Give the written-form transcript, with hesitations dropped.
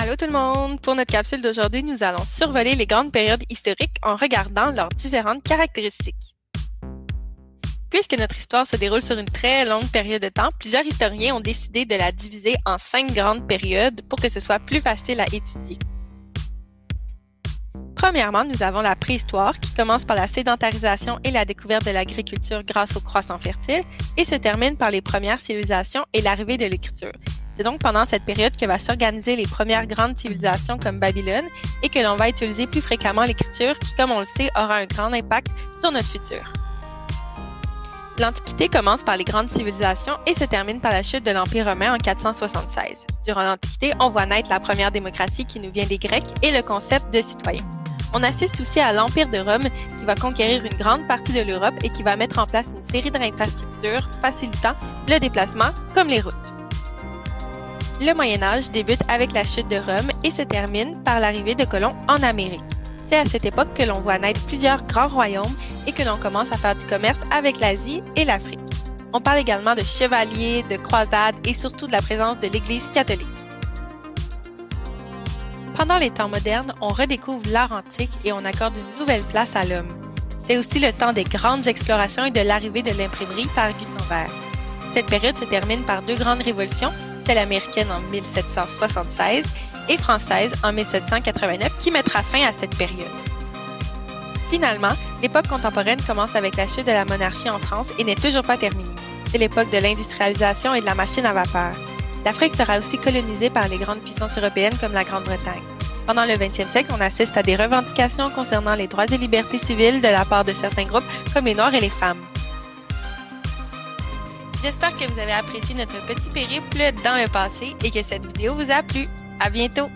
Allô tout le monde! Pour notre capsule d'aujourd'hui, nous allons survoler les grandes périodes historiques en regardant leurs différentes caractéristiques. Puisque notre histoire se déroule sur une très longue période de temps, plusieurs historiens ont décidé de la diviser en 5 grandes périodes pour que ce soit plus facile à étudier. Premièrement, nous avons la préhistoire qui commence par la sédentarisation et la découverte de l'agriculture grâce aux croissants fertiles et se termine par les premières civilisations et l'arrivée de l'écriture. C'est donc pendant cette période que va s'organiser les premières grandes civilisations comme Babylone et que l'on va utiliser plus fréquemment l'écriture qui, comme on le sait, aura un grand impact sur notre futur. L'Antiquité commence par les grandes civilisations et se termine par la chute de l'Empire romain en 476. Durant l'Antiquité, on voit naître la première démocratie qui nous vient des Grecs et le concept de citoyen. On assiste aussi à l'Empire de Rome qui va conquérir une grande partie de l'Europe et qui va mettre en place une série d'infrastructures facilitant le déplacement comme les routes. Le Moyen Âge débute avec la chute de Rome et se termine par l'arrivée de colons en Amérique. C'est à cette époque que l'on voit naître plusieurs grands royaumes et que l'on commence à faire du commerce avec l'Asie et l'Afrique. On parle également de chevaliers, de croisades et surtout de la présence de l'Église catholique. Pendant les temps modernes, on redécouvre l'art antique et on accorde une nouvelle place à l'homme. C'est aussi le temps des grandes explorations et de l'arrivée de l'imprimerie par Gutenberg. Cette période se termine par deux grandes révolutions, celle américaine en 1776 et française en 1789 qui mettra fin à cette période. Finalement, l'époque contemporaine commence avec la chute de la monarchie en France et n'est toujours pas terminée. C'est l'époque de l'industrialisation et de la machine à vapeur. L'Afrique sera aussi colonisée par les grandes puissances européennes comme la Grande-Bretagne. Pendant le 20e siècle, on assiste à des revendications concernant les droits et libertés civiles de la part de certains groupes comme les Noirs et les femmes. J'espère que vous avez apprécié notre petit périple dans le passé et que cette vidéo vous a plu. À bientôt!